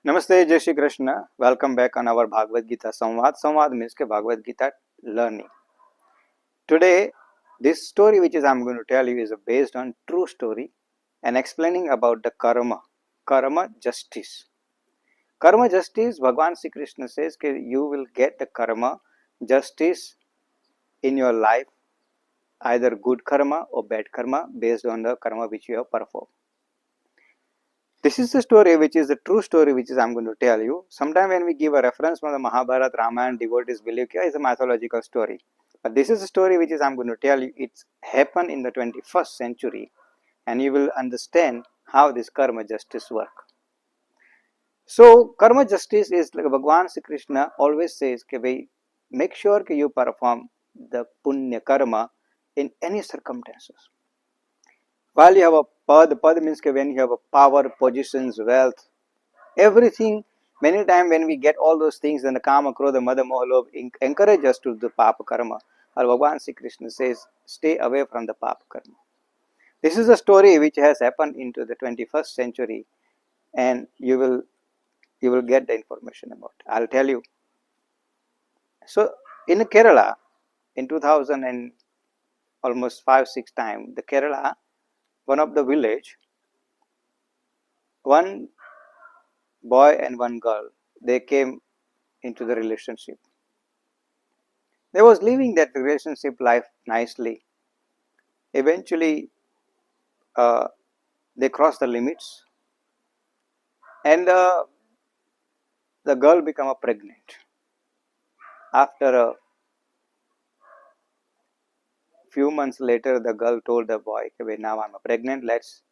Namaste, Jai Shri Krishna. Welcome back on our Bhagavad Gita Samvad. Samvad means ke Bhagavad Gita learning. Today, this story which I'm going to tell you is based on true story and explaining about the karma. Karma justice. Karma justice, Bhagavan Sri Krishna says that you will get the karma justice in your life, either good karma or bad karma based on the karma which you have performed. This is the story which is the true story which is I'm going to tell you. Sometime when we give a reference from the Mahabharata, Ramayana, devotees believe that it's a mythological story. But this is a story which is I'm going to tell you. It's happened in the 21st century and you will understand how this karma justice work. So karma justice is like Bhagavan Sri Krishna always says that make sure that you perform the punya karma in any circumstances. While you have a pad means when you have a power, positions, wealth, everything, many times when we get all those things, then the kama, krodha, mada, moha, lobh encourage us to do papa karma. Or Bhagavan Sri Krishna says, stay away from the papa karma. This is a story which has happened into the 21st century, and you will get the information about it. I'll tell you. So in Kerala, in 2000 and almost 5-6 times, the Kerala, one of the village, one boy and one girl, they came into the relationship. They was living that relationship life nicely. Eventually, they crossed the limits, and the girl became pregnant. After a few months later, the girl told the boy, okay, now I'm pregnant, let's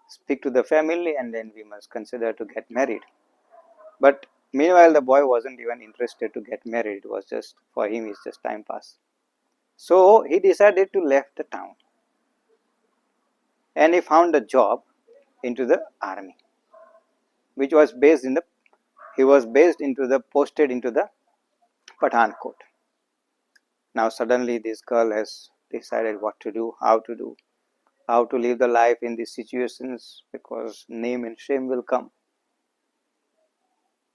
speak to the family and then we must consider to get married. But meanwhile, the boy wasn't even interested to get married. It was just, for him, it's just time pass. So he decided to left the town and he found a job into the army, which was based in the, posted into the Pathankot. Now suddenly this girl has decided what to do, how to live the life in these situations, because name and shame will come.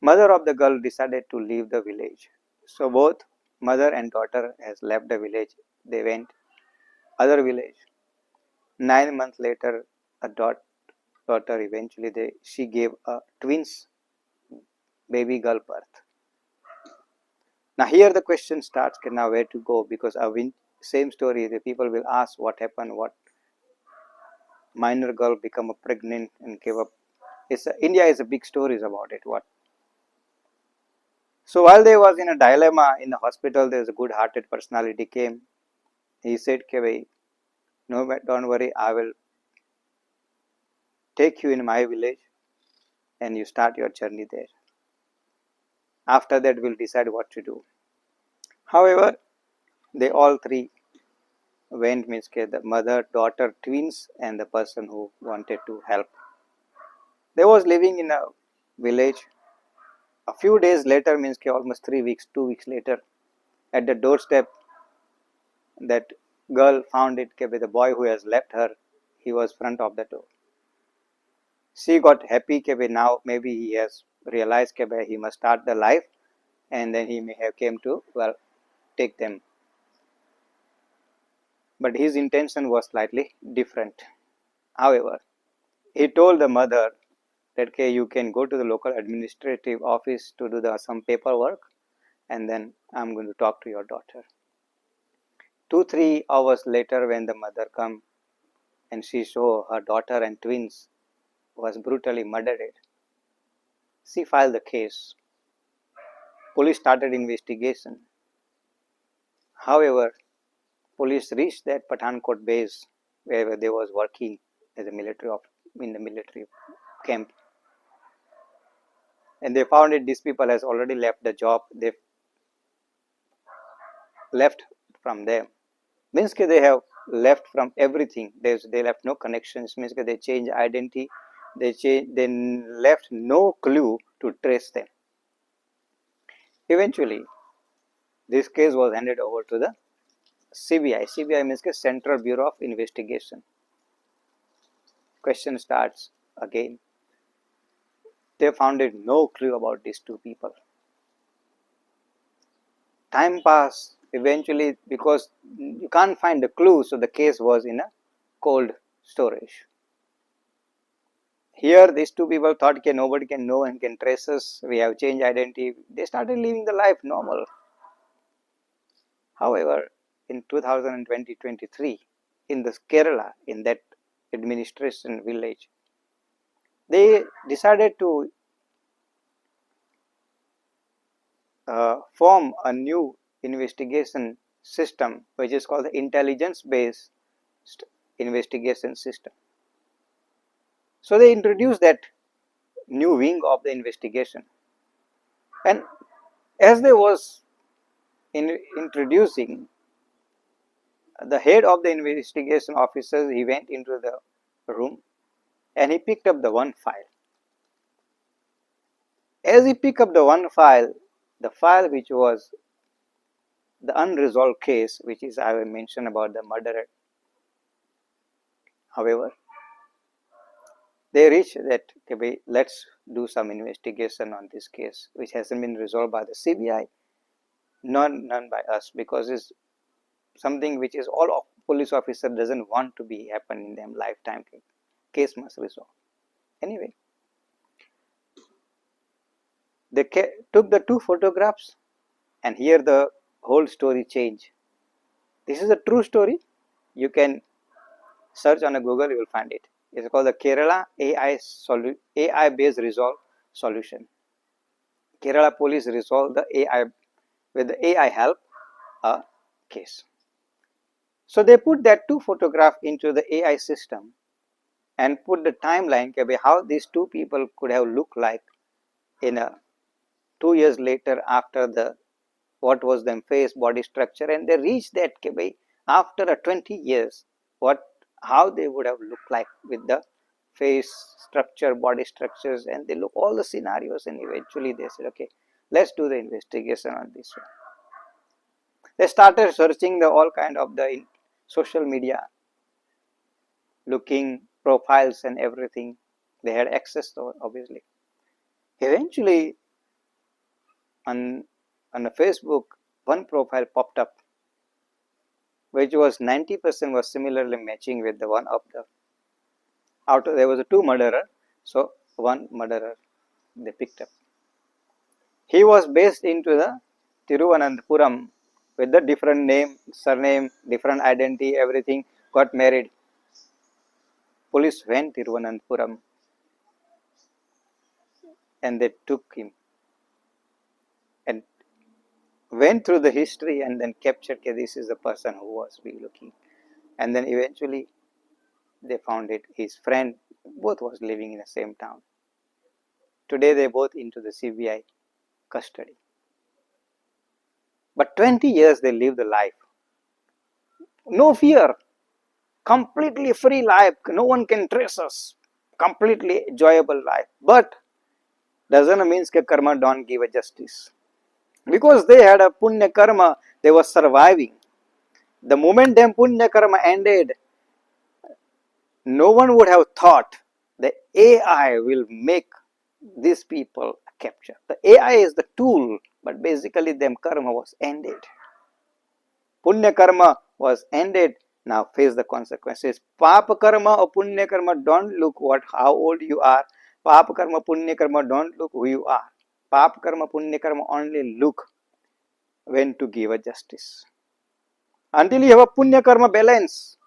Mother of the girl decided to leave the village. So both mother and daughter has left the village. They went other village. 9 months later, a daughter eventually she gave a twins baby girl birth. Now here the question starts, now where to go, because same story, the people will ask what happened, what minor girl become pregnant and gave up. India is a big stories about it. What? So while they was in a dilemma in the hospital, there was a good-hearted personality came. He said, no, don't worry, I will take you in my village and you start your journey there. After that, we'll decide what to do. However, they all three went, means the mother, daughter, twins, and the person who wanted to help. They was living in a village. A few days later, means almost 3 weeks, 2 weeks later, at the doorstep, that girl found it the boy who has left her, he was front of the door. She got happy now maybe he has realized he must start the life, and then he may have came to take them. But his intention was slightly different. However, he told the mother that you can go to the local administrative office to do some paperwork, and then I'm going to talk to your daughter. 2-3 hours later, when the mother come and she saw her daughter and twins was brutally murdered, she filed the case. Police started investigation. However, police reached that Pathankot base where they was working as a in the military camp, and they found it these people has already left the job. They left from them, means they have left from everything. They left no connections, means they changed identity. They left no clue to trace them. Eventually, this case was handed over to the CBI. CBI means Central Bureau of Investigation. Question starts again. they found it no clue about these two people. Time passed eventually because you can't find the clue, so the case was in a cold storage. Here these two people thought, okay, nobody can know and can trace us, we have changed identity. They started living the life normal. However, in 2023, in the Kerala, in that administration village, they decided to form a new investigation system, which is called the intelligence based investigation system. So they introduced that new wing of the investigation, and as they was introducing, the head of the investigation officers, he went into the room and he picked up the one file. As he picked up the one file, the file which was the unresolved case, which is I will mention about the murderer. However, they reached that, okay, let's do some investigation on this case, which hasn't been resolved by the CBI, none by us, because it's something which is all police officer doesn't want to be happen in them lifetime. Case must resolve. Anyway, they took the two photographs, and here the whole story changed. This is a true story. You can search on a Google, you will find it. It's called the Kerala AI based resolve solution. Kerala police resolved the AI with the AI help a case. So they put that two photograph into the AI system and put the timeline how these two people could have looked like in a 2 years later after the what was their face, body structure, and they reached that after a 20 years how they would have looked like with the face structure, body structures, and they look all the scenarios, and eventually they said, okay, let's do the investigation on this one. They started searching the all kind of the social media, looking profiles and everything. They had access to it, obviously. Eventually on the Facebook, one profile popped up which was 90% was similarly matching with the one of the there was a two murderer, so one murderer they picked up. He was based into the Tiruvananthapuram with the different name, surname, different identity, everything, got married. Police went to Tiruvananthapuram and they took him and went through the history and then captured, okay, this is the person who was we looking. And then eventually they found it, his friend, both was living in the same town. Today they both into the CBI custody. But 20 years they lived the life. No fear, completely free life, no one can trace us, completely enjoyable life. But doesn't mean that karma don't give a justice. Because they had a punya karma, they were surviving. The moment them punya karma ended, no one would have thought the AI will make these people capture. The AI is the tool, but basically them karma was ended. Punya karma was ended, now face the consequences. Papa karma or punya karma don't look how old you are. Papa karma, punya karma don't look who you are. Papa karma, punya karma only look when to give a justice. Until you have a punya karma balance,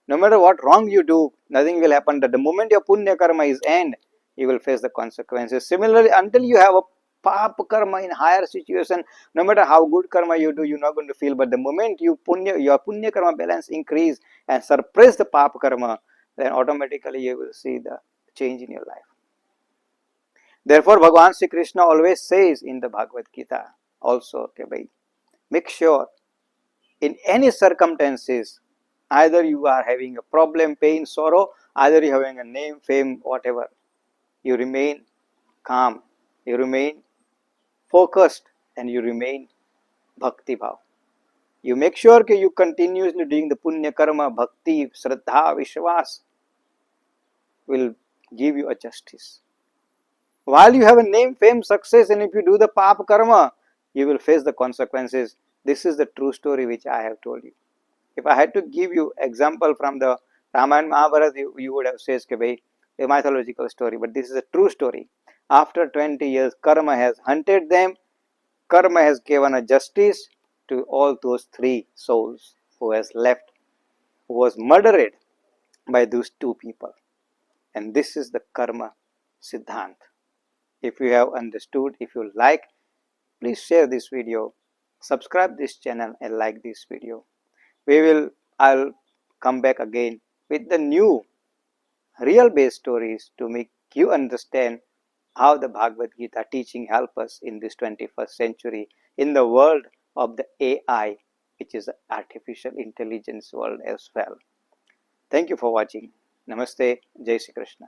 no matter what wrong you do, nothing will happen. The moment your punya karma is end, you will face the consequences. Similarly, until you have a papa karma in higher situation, no matter how good karma you do, you're not going to feel. But the moment your punya karma balance increase and suppress the papa karma, then automatically you will see the change in your life. Therefore, Bhagavan Sri Krishna always says in the Bhagavad Gita also, okay, make sure in any circumstances, either you are having a problem, pain, sorrow, either you are having a name, fame, whatever, you remain calm, you remain focused, and you remain bhakti bhav. You make sure that you continuously doing the punya karma, bhakti, shraddha, vishwas will give you a justice. While you have a name, fame, success, and if you do the papa karma, you will face the consequences. This is the true story which I have told you. If I had to give you example from the Ramayana Mahabharata, you would have said a mythological story, but this is a true story. After 20 years, karma has hunted them. Karma has given a justice to all those three souls who has left, who was murdered by those two people. And this is the karma siddhant. If you have understood, if you like, please share this video, subscribe this channel and like this video. I'll come back again with the new real based stories to make you understand how the Bhagavad Gita teaching help us in this 21st century in the world of the AI, which is the artificial intelligence world as well. Thank you for watching. Namaste. Jai Shri Krishna.